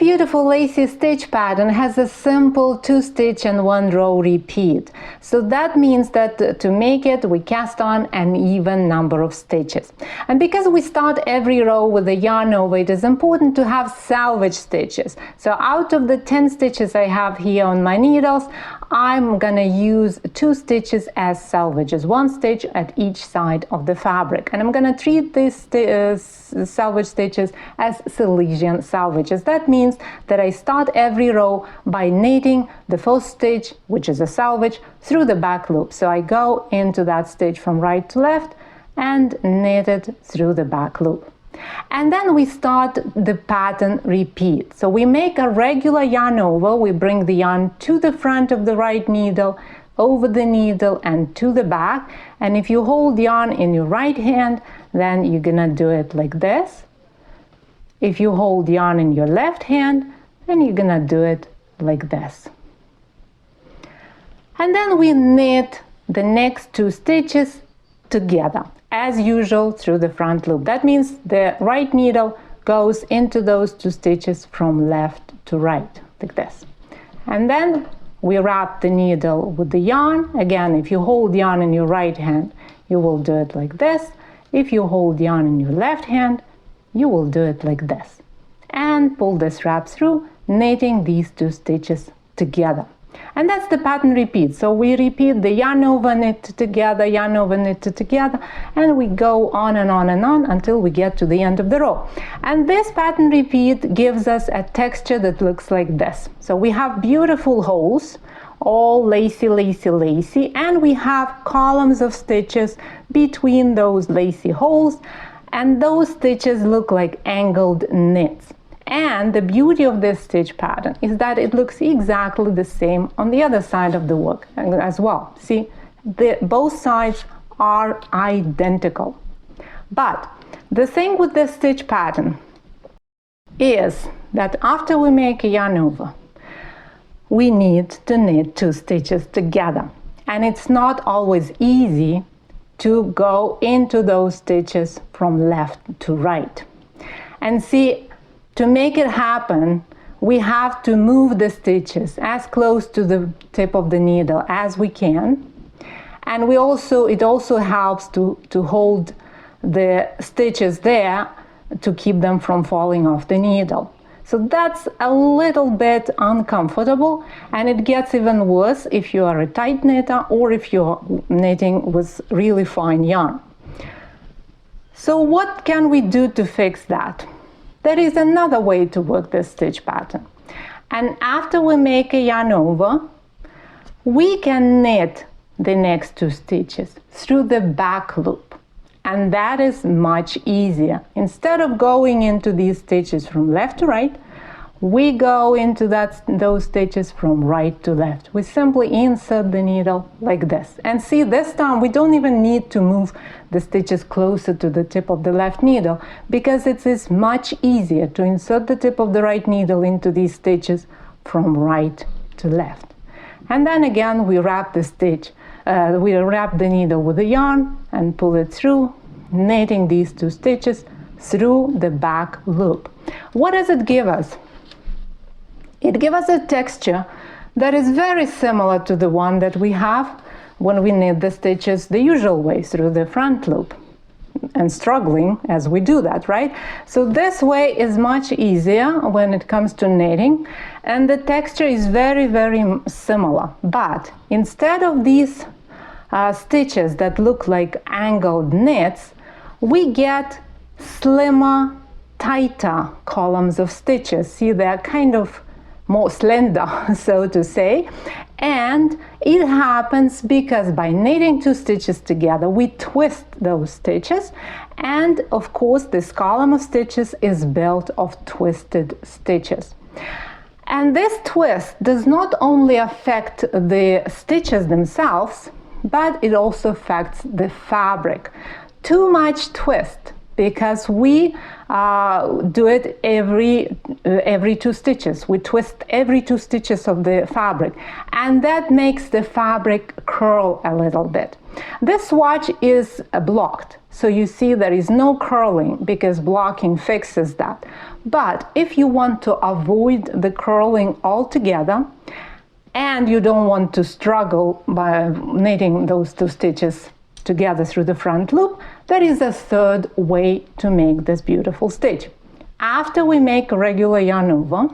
beautiful lacy stitch pattern has a simple 2-stitch and 1-row repeat. So that means that to make it, we cast on an even number of stitches. And because we start every row with a yarn over, it is important to have salvage stitches. So out of the 10 stitches I have here on my needles, I'm gonna use 2 stitches as salvages, 1 stitch at each side of the fabric. And I'm gonna treat these salvage stitches as Silesian salvages. That means that I start every row by knitting the first stitch, which is a salvage, through the back loop. So I go into that stitch from right to left and knit it through the back loop. And then we start the pattern repeat. So we make a regular yarn over, we bring the yarn to the front of the right needle, over the needle and to the back. And if you hold yarn in your right hand, then you're gonna do it like this. If you hold yarn in your left hand, then you're gonna do it like this. And then we knit the next 2 stitches together, as usual, through the front loop. That means the right needle goes into those 2 stitches from left to right, like this. And then we wrap the needle with the yarn. Again, if you hold yarn in your right hand, you will do it like this. If you hold yarn in your left hand, you will do it like this. And pull the strap through, knitting these 2 stitches together. And that's the pattern repeat. So we repeat the yarn over, knit together, yarn over, knit together, and we go on and on and on until we get to the end of the row. And this pattern repeat gives us a texture that looks like this. So we have beautiful holes, all lacy, lacy, lacy, and we have columns of stitches between those lacy holes, and those stitches look like angled knits. And the beauty of this stitch pattern is that it looks exactly the same on the other side of the work as well. See, both sides are identical. But the thing with this stitch pattern is that after we make a yarn over, we need to knit 2 stitches together. And it's not always easy to go into those stitches from left to right. And see, to make it happen, we have to move the stitches as close to the tip of the needle as we can. And it also helps to hold the stitches there to keep them from falling off the needle. So that's a little bit uncomfortable, and it gets even worse if you are a tight knitter or if you're knitting with really fine yarn. So what can we do to fix that? There is another way to work this stitch pattern. And after we make a yarn over, we can knit the next 2 stitches through the back loop. And that is much easier. Instead of going into these stitches from left to right, we go into those stitches from right to left. We simply insert the needle like this. And see, this time we don't even need to move the stitches closer to the tip of the left needle, because it is much easier to insert the tip of the right needle into these stitches from right to left. And then again, we wrap the needle with the yarn and pull it through, knitting these 2 stitches through the back loop. What does it give us? It gives us a texture that is very similar to the one that we have when we knit the stitches the usual way, through the front loop, and struggling as we do that, right? So this way is much easier when it comes to knitting, and the texture is very, very similar. But instead of these stitches that look like angled knits, we get slimmer, tighter columns of stitches. See, they're kind of more slender, so to say. And it happens because by knitting 2 stitches together, we twist those stitches. And of course, this column of stitches is built of twisted stitches. And this twist does not only affect the stitches themselves, but it also affects the fabric. Too much twist, because we do it every 2 stitches. We twist every 2 stitches of the fabric, and that makes the fabric curl a little bit. This swatch is blocked, So you see there is no curling because blocking fixes that. But if you want to avoid the curling altogether and you don't want to struggle by knitting those 2 stitches together through the front loop, there is a third way to make this beautiful stitch. After we make a regular yarn over,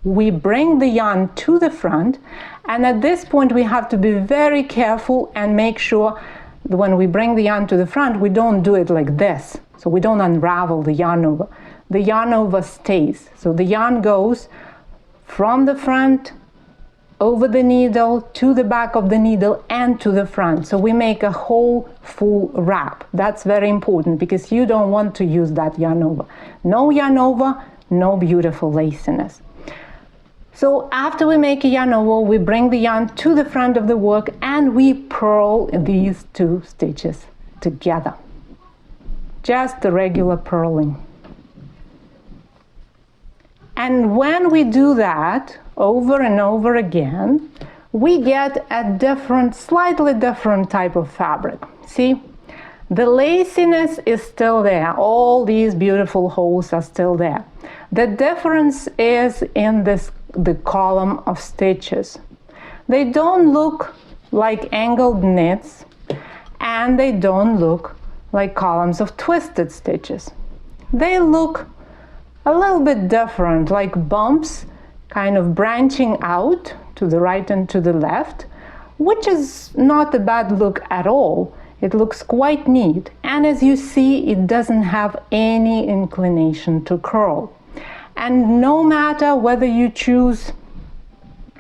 we bring the yarn to the front, and at this point we have to be very careful and make sure that when we bring the yarn to the front, we don't do it like this. So we don't unravel the yarn over. The yarn over stays. So the yarn goes from the front over the needle to the back of the needle and to the front. So we make a whole full wrap. That's very important because you don't want to use that yarn over. No yarn over, no beautiful laciness. So after we make a yarn over, we bring the yarn to the front of the work and we purl these 2 stitches together. Just the regular purling. And when we do that over and over again, we get a different, slightly different type of fabric. See? The laciness is still there. All these beautiful holes are still there. The difference is in the column of stitches. They don't look like angled knits and they don't look like columns of twisted stitches. They look a little bit different, like bumps kind of branching out to the right and to the left, which is not a bad look at all. It looks quite neat, and as you see, it doesn't have any inclination to curl. And no matter whether you choose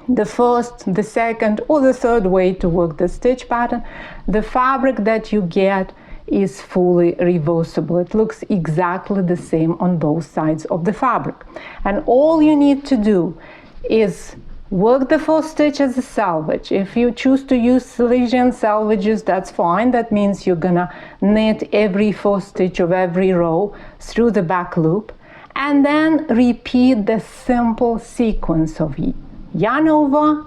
the first, the second, or the third way to work the stitch pattern, the fabric that you get is fully reversible. It looks exactly the same on both sides of the fabric. And all you need to do is work the first stitch as a selvage. If you choose to use Silesian selvages, that's fine. That means you're gonna knit every first stitch of every row through the back loop, and then repeat the simple sequence of yarn over,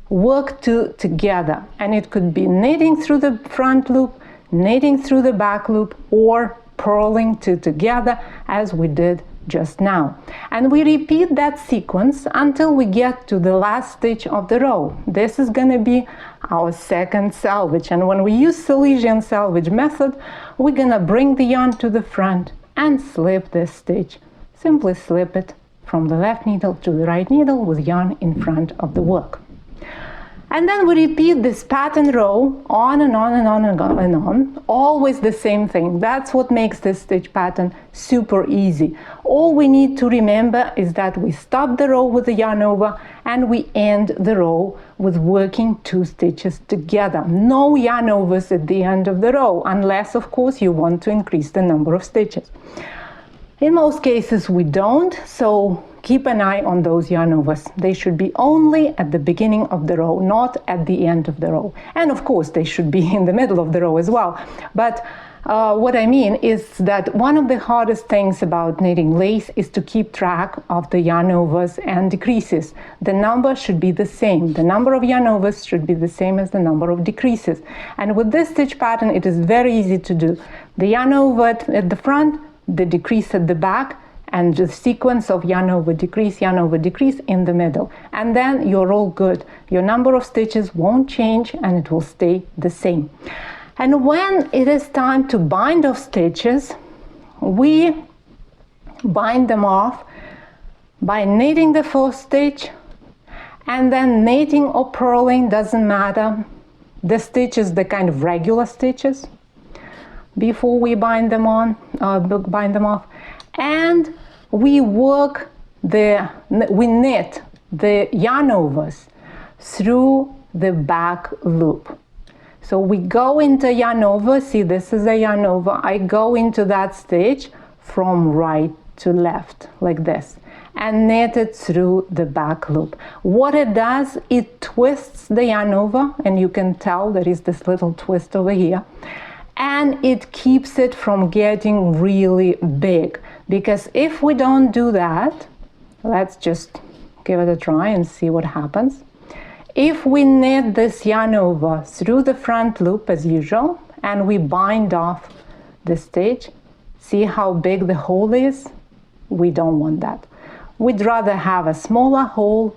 work 2 together. And it could be knitting through the front loop, knitting through the back loop, or purling 2 together as we did just now. And we repeat that sequence until we get to the last stitch of the row. This is going to be our second selvage. And when we use Silesian selvage method, we're going to bring the yarn to the front and slip this stitch. Simply slip it from the left needle to the right needle with yarn in front of the work. And then we repeat this pattern row on and on and on and on and on, always the same thing. That's what makes this stitch pattern super easy. All we need to remember is that we start the row with the yarn over and we end the row with working 2 stitches together. No yarn overs at the end of the row, unless of course you want to increase the number of stitches. In most cases we don't, so keep an eye on those yarn overs. They should be only at the beginning of the row, not at the end of the row. And of course they should be in the middle of the row as well. But what I mean is that one of the hardest things about knitting lace is to keep track of the yarn overs and decreases. The number should be the same. The number of yarn overs should be the same as the number of decreases. And with this stitch pattern, it is very easy to do. The yarn over at the front, the decrease at the back, and the sequence of yarn over decrease in the middle. And then you're all good. Your number of stitches won't change and it will stay the same. And when it is time to bind off stitches, we bind them off by knitting the first stitch and then knitting or purling, doesn't matter. The stitches, the kind of regular stitches, before we bind them off, and we knit the yarn overs through the back loop. So we go into yarn over, see this is a yarn over, I go into that stitch from right to left like this and knit it through the back loop. What it does, it twists the yarn over, and you can tell there is this little twist over here, and it keeps it from getting really big. Because if we don't do that, let's just give it a try and see what happens. If we knit this yarn over through the front loop as usual, and we bind off the stitch. See how big the hole is? We don't want that. We'd rather have a smaller hole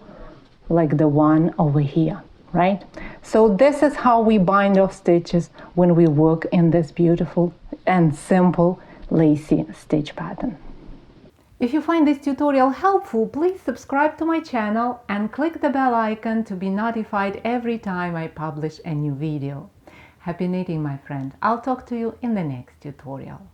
like the one over here, right? So this is how we bind off stitches when we work in this beautiful and simple lacy stitch pattern. If you find this tutorial helpful, please subscribe to my channel and click the bell icon to be notified every time I publish a new video. Happy knitting, my friend. I'll talk to you in the next tutorial.